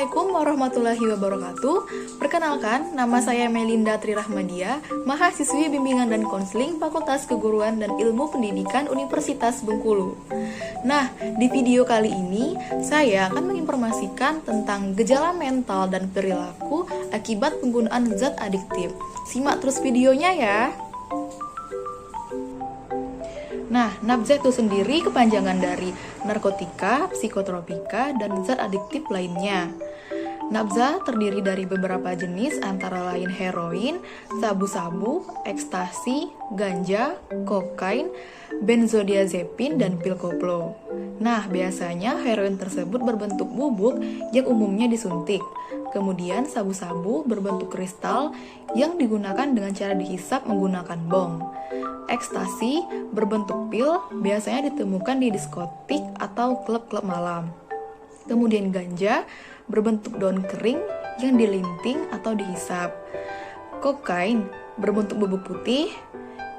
Assalamualaikum warahmatullahi wabarakatuh. Perkenalkan, nama saya Melinda Trirahmadia, mahasiswi bimbingan dan konseling Fakultas Keguruan dan Ilmu Pendidikan Universitas Bengkulu. Nah, di video kali ini saya akan menginformasikan tentang gejala mental dan perilaku akibat penggunaan zat adiktif. Simak terus videonya ya. Nah, NABZA itu sendiri kepanjangan dari narkotika, psikotropika, dan zat adiktif lainnya. NABZA terdiri dari beberapa jenis antara lain heroin, sabu-sabu, ekstasi, ganja, kokain, benzodiazepin, dan pil koplo. Nah, biasanya heroin tersebut berbentuk bubuk yang umumnya disuntik. Kemudian sabu-sabu berbentuk kristal yang digunakan dengan cara dihisap menggunakan bong. Ekstasi berbentuk pil biasanya ditemukan di diskotik atau klub-klub malam. Kemudian ganja berbentuk daun kering yang dilinting atau dihisap. Kokain berbentuk bubuk putih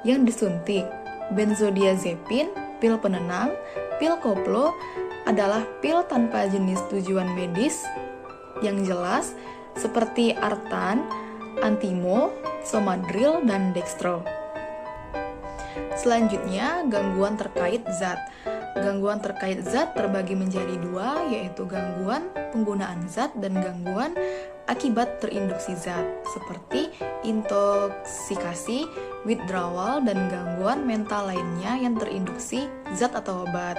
yang disuntik. Benzodiazepin, pil penenang, pil koplo adalah pil tanpa jenis tujuan medis yang jelas seperti Artan, Antimo, Somadril, dan Dextro. Selanjutnya, gangguan terkait zat. Gangguan terkait zat terbagi menjadi dua, yaitu gangguan penggunaan zat dan gangguan akibat terinduksi zat, seperti intoksikasi, withdrawal, dan gangguan mental lainnya yang terinduksi zat atau obat.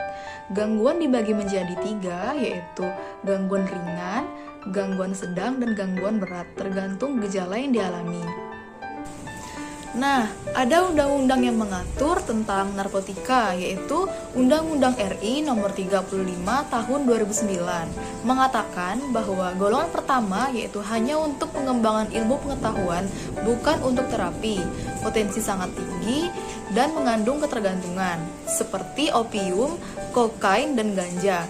Gangguan dibagi menjadi tiga, yaitu gangguan ringan, gangguan sedang, dan gangguan berat, tergantung gejala yang dialami. Nah, ada undang-undang yang mengatur tentang narkotika, yaitu Undang-Undang RI Nomor 35 Tahun 2009, mengatakan bahwa golongan pertama yaitu hanya untuk pengembangan ilmu pengetahuan, bukan untuk terapi, potensi sangat tinggi, dan mengandung ketergantungan, seperti opium, kokain, dan ganja.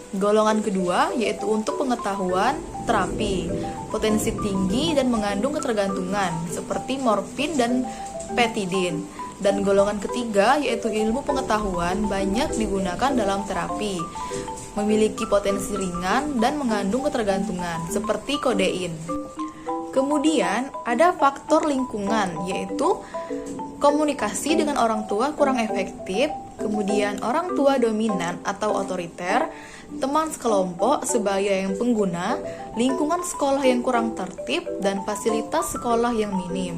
Golongan kedua yaitu untuk pengetahuan terapi, potensi tinggi dan mengandung ketergantungan seperti morfin dan petidin. Dan golongan ketiga yaitu ilmu pengetahuan banyak digunakan dalam terapi, memiliki potensi ringan dan mengandung ketergantungan seperti kodein. Kemudian ada faktor lingkungan, yaitu komunikasi dengan orang tua kurang efektif, kemudian orang tua dominan atau otoriter, teman sekelompok sebaya yang pengguna, lingkungan sekolah yang kurang tertib, dan fasilitas sekolah yang minim.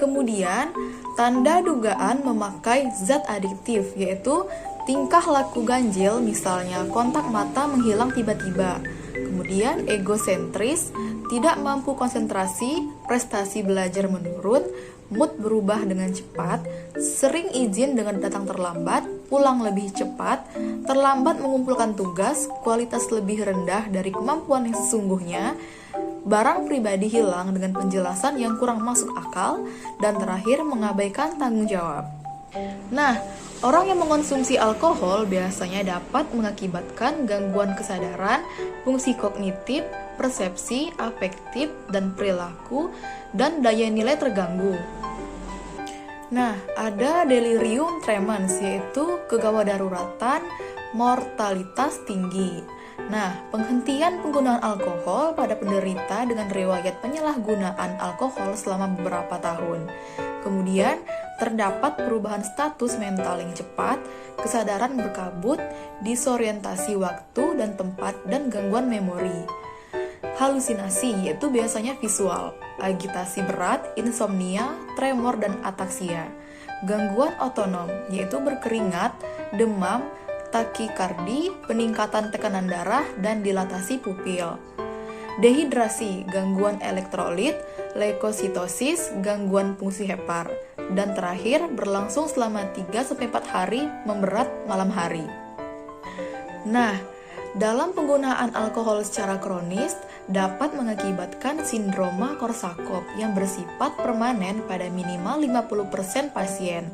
Kemudian, tanda dugaan memakai zat adiktif, yaitu tingkah laku ganjil, misalnya kontak mata menghilang tiba-tiba. Kemudian, egosentris, tidak mampu konsentrasi, prestasi belajar menurun, mood berubah dengan cepat, sering izin dengan datang terlambat, pulang lebih cepat, terlambat mengumpulkan tugas, kualitas lebih rendah dari kemampuan yang sesungguhnya, barang pribadi hilang dengan penjelasan yang kurang masuk akal, dan terakhir mengabaikan tanggung jawab. Nah, orang yang mengonsumsi alkohol biasanya dapat mengakibatkan gangguan kesadaran, fungsi kognitif, persepsi, afektif, dan perilaku, dan daya nilai terganggu. Nah, ada delirium tremens, yaitu kegawadaruratan, mortalitas tinggi. Nah, penghentian penggunaan alkohol pada penderita dengan riwayat penyalahgunaan alkohol selama beberapa tahun. Kemudian, terdapat perubahan status mental yang cepat, kesadaran berkabut, disorientasi waktu dan tempat, dan gangguan memori. Halusinasi, yaitu biasanya visual, agitasi berat, insomnia, tremor, dan ataksia. Gangguan otonom, yaitu berkeringat, demam, takikardi, peningkatan tekanan darah, dan dilatasi pupil. Dehidrasi, gangguan elektrolit, leukositosis, gangguan fungsi hepar. Dan terakhir, berlangsung selama 3-4 hari, memberat malam hari. Nah, dalam penggunaan alkohol secara kronis dapat mengakibatkan sindroma Korsakoff yang bersifat permanen pada minimal 50% pasien.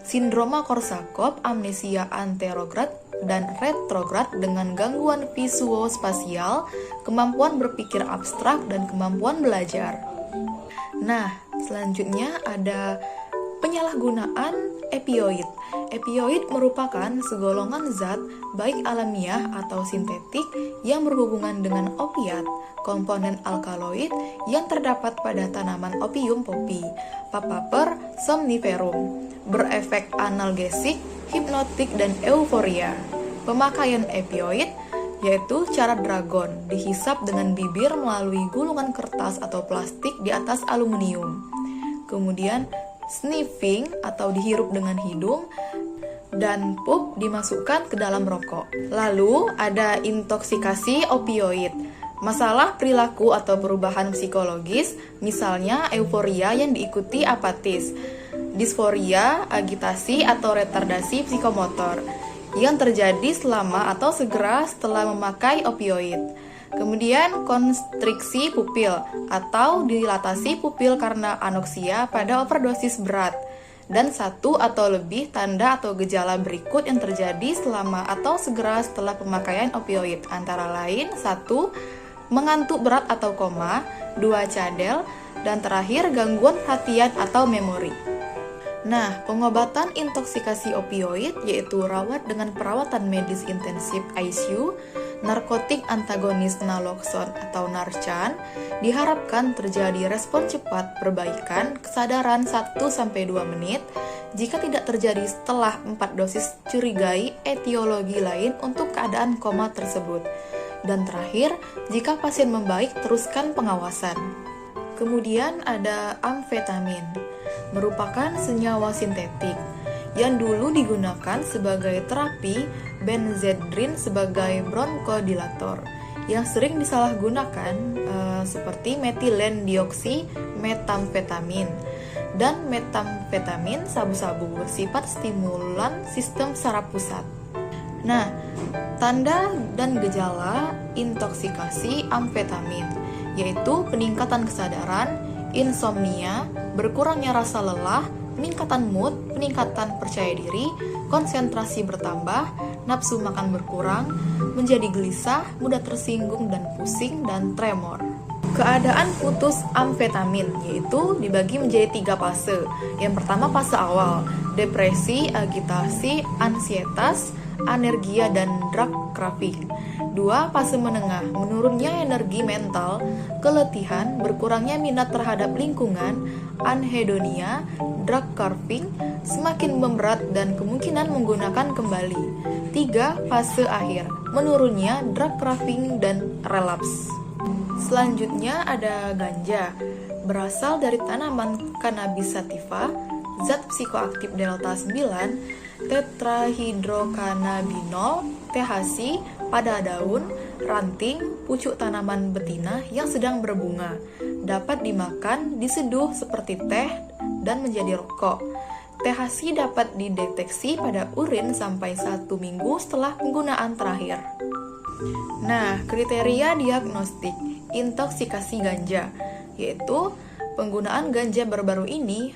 Sindroma Korsakoff, amnesia anterograd dan retrograd dengan gangguan visuospasial, kemampuan berpikir abstrak, dan kemampuan belajar. Nah, selanjutnya ada penyalahgunaan opioid. Opioid merupakan segolongan zat, baik alamiah atau sintetik, yang berhubungan dengan opiat, komponen alkaloid yang terdapat pada tanaman opium poppy, Papaver somniferum, berefek analgesik, hipnotik, dan euforia. Pemakaian opioid yaitu cara dragon, dihisap dengan bibir melalui gulungan kertas atau plastik di atas aluminium. Kemudian sniffing atau dihirup dengan hidung, dan puff dimasukkan ke dalam rokok. Lalu ada intoksikasi opioid. Masalah perilaku atau perubahan psikologis, misalnya euforia yang diikuti apatis, disforia, agitasi atau retardasi psikomotor yang terjadi selama atau segera setelah memakai opioid. Kemudian konstriksi pupil atau dilatasi pupil karena anoksia pada overdosis berat. Dan satu atau lebih tanda atau gejala berikut yang terjadi selama atau segera setelah pemakaian opioid, antara lain 1. Mengantuk berat atau koma, 2. Cadel, dan terakhir gangguan perhatian atau memori. Nah, pengobatan intoksikasi opioid yaitu rawat dengan perawatan medis intensif ICU, narkotik antagonis naloxone atau Narcan, diharapkan terjadi respon cepat perbaikan kesadaran 1-2 menit. Jika tidak terjadi setelah 4 dosis, curigai etiologi lain untuk keadaan koma tersebut. Dan terakhir, jika pasien membaik, teruskan pengawasan. Kemudian ada amfetamin, merupakan senyawa sintetik yang dulu digunakan sebagai terapi, benzedrin sebagai bronkodilator, yang sering disalahgunakan seperti metilen dioksi metamfetamin dan metamfetamin sabu-sabu bersifat stimulan sistem saraf pusat. Nah, tanda dan gejala intoksikasi amfetamin yaitu peningkatan kesadaran, insomnia, berkurangnya rasa lelah, peningkatan mood, peningkatan percaya diri, konsentrasi bertambah, nafsu makan berkurang, menjadi gelisah, mudah tersinggung dan pusing, dan tremor. Keadaan putus amfetamin yaitu dibagi menjadi 3 fase. Yang pertama fase awal, depresi, agitasi, ansietas, anergia, dan drug craving. 2. Fase menengah, menurunnya energi mental, keletihan, berkurangnya minat terhadap lingkungan, anhedonia, drug craving, semakin memberat dan kemungkinan menggunakan kembali. 3. Fase akhir, menurunnya drug craving dan relapse. Selanjutnya ada ganja, berasal dari tanaman cannabis sativa, zat psikoaktif delta 9, tetrahidrocannabinol, THC, pada daun, ranting, pucuk tanaman betina yang sedang berbunga. Dapat dimakan, diseduh seperti teh, dan menjadi rokok. THC dapat dideteksi pada urin sampai 1 minggu setelah penggunaan terakhir. Nah, kriteria diagnostik intoksikasi ganja, yaitu penggunaan ganja baru-baru ini,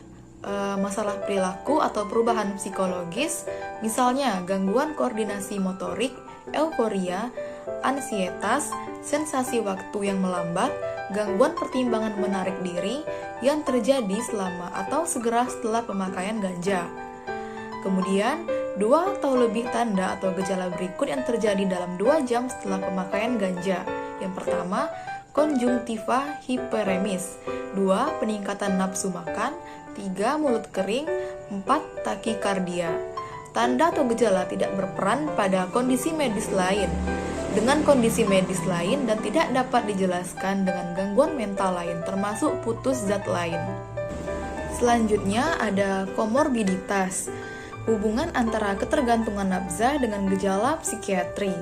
masalah perilaku atau perubahan psikologis, misalnya gangguan koordinasi motorik, euforia, ansietas, sensasi waktu yang melambat, gangguan pertimbangan menarik diri yang terjadi selama atau segera setelah pemakaian ganja. Kemudian, 2 atau lebih tanda atau gejala berikut yang terjadi dalam 2 jam setelah pemakaian ganja. Yang pertama, konjungtiva hiperemis, 2. Peningkatan nafsu makan, 3. Mulut kering, 4. Takikardia. Tanda atau gejala tidak berperan pada kondisi medis lain, dengan kondisi medis lain dan tidak dapat dijelaskan dengan gangguan mental lain, termasuk putus zat lain. Selanjutnya ada komorbiditas, hubungan antara ketergantungan nafza dengan gejala psikiatri.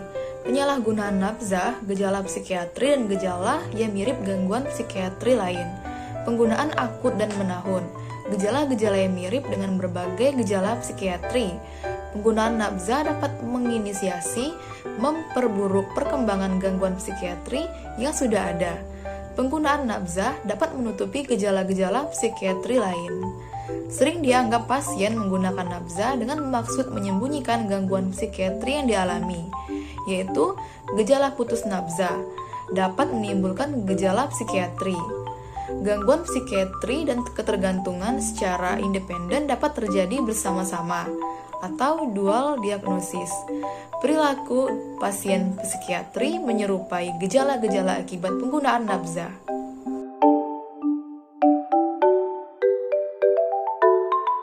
Penyalahgunaan nafza, gejala psikiatri, dan gejala yang mirip gangguan psikiatri lain. Penggunaan akut dan menahun, gejala-gejala yang mirip dengan berbagai gejala psikiatri. Penggunaan nafza dapat menginisiasi, memperburuk perkembangan gangguan psikiatri yang sudah ada. Penggunaan nafza dapat menutupi gejala-gejala psikiatri lain. Sering dianggap pasien menggunakan nafza dengan maksud menyembunyikan gangguan psikiatri yang dialami, yaitu gejala putus nafza dapat menimbulkan gejala psikiatri. Gangguan psikiatri dan ketergantungan secara independen dapat terjadi bersama-sama atau dual diagnosis. Perilaku pasien psikiatri menyerupai gejala-gejala akibat penggunaan nafza.